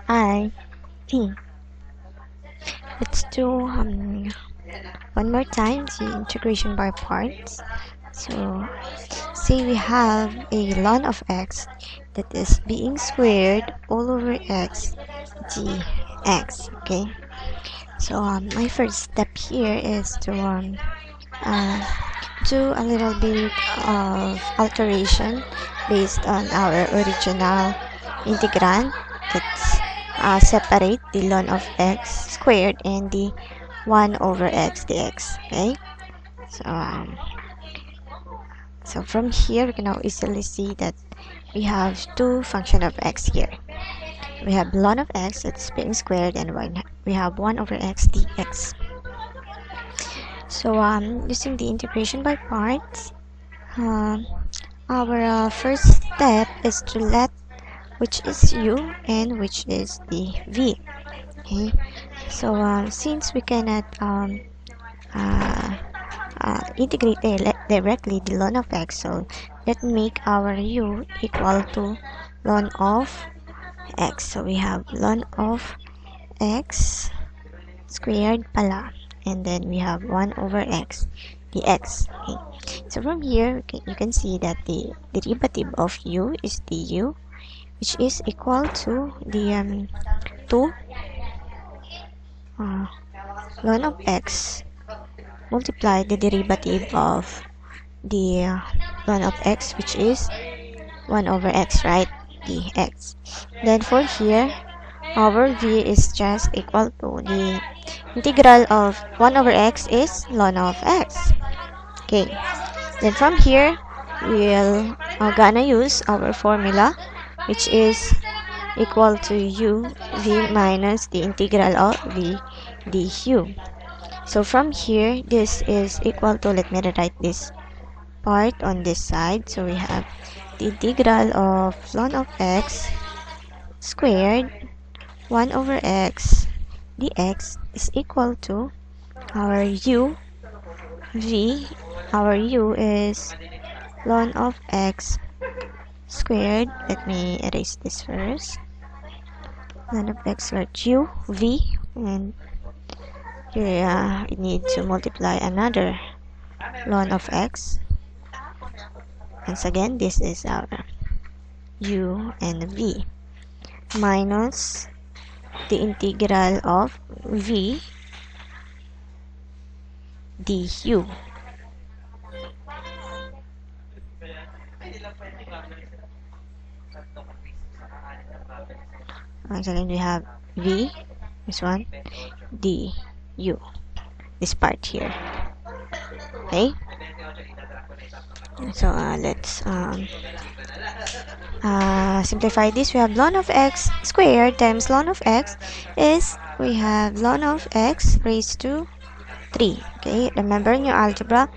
I let's do one more time the integration by parts. So say we have a ln of x that is being squared all over x dx. Okay, so my first step here is to uh, do a little bit of alteration based on our original integrand. Let's separate the ln of x squared and the 1 over x dx. Okay, so so from here we can now easily see that we have two function of x here. We have ln of x that's being squared, and we have 1 over x dx. So using the integration by parts, our first step is to let which is u and which is the v. Okay, so since we cannot uh, integrate directly the ln of x, so let's make our u equal to ln of x. So we have ln of x squared pala, and then we have 1 over x dx. Okay, so from here you can see that the derivative of u is du, which is equal to the 2 ln of x multiply the derivative of the ln of x, which is 1 over x, right, dx. Then for here our v is just equal to the integral of 1 over x is ln of x. Okay, then from here we'll gonna use our formula, which is equal to u v minus the integral of v du. So from here this is equal to, let me rewrite this part on this side. So we have the integral of ln of x squared 1 over x dx is equal to our u v. Our u is ln of x squared. Let me erase this first. Ln of x squared u v, and here we need to multiply another ln of x. Once again, this is our u and v minus the integral of v du. Once again, we have v, this one, du, this part here. Okay, so let's simplify this. We have ln of x squared times ln of x is, we have ln of x raised to 3. Okay, remember in your algebra,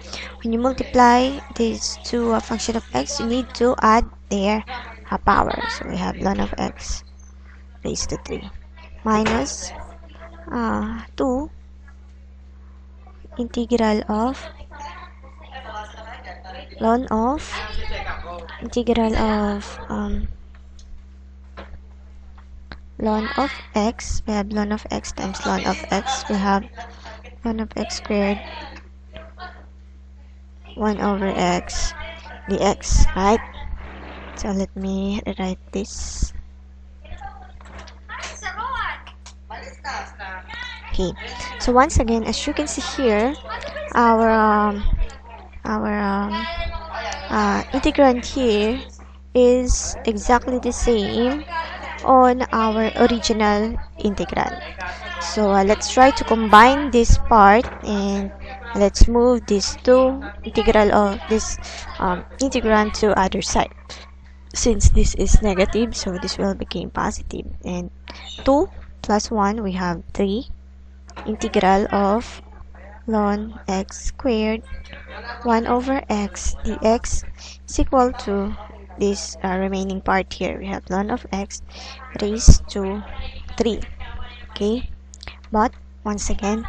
when you multiply these two function of x, you need to add their power. So we have ln of x raised to 3 minus 2 integral of ln of ln of x. We have ln of x times ln of x. We have ln of x squared 1 over x dx, right? So let me write this. Okay, so once again, as you can see here, our integrand here is exactly the same on our original integrand. So let's try to combine this part, and let's move this two integral of this integrand to other side. Since this is negative, so this will become positive, and 2 plus 1, we have 3 integral of ln x squared 1 over x dx is equal to this remaining part here. We have ln of x raised to 3. Okay, but once again,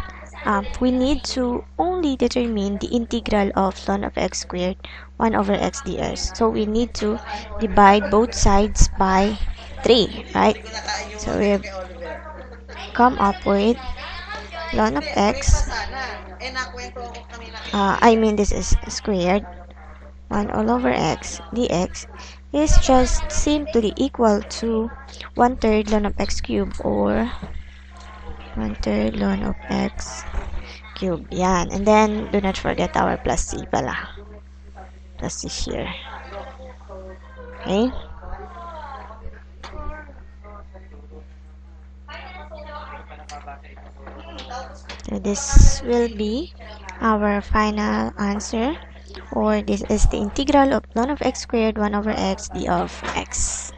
we need to only determine the integral of ln of x squared 1 over x dx. So we need to divide both sides by 3, right? So we've come up with ln of x, this is squared, 1 all over x dx is just simply equal to 1/3 ln of x cubed, or 1/3 ln of x cubed. Yan. And then, do not forget our plus c pala. Plus c here. Okay? So this will be our final answer, or this is the integral of ln of x squared 1 over x d of x.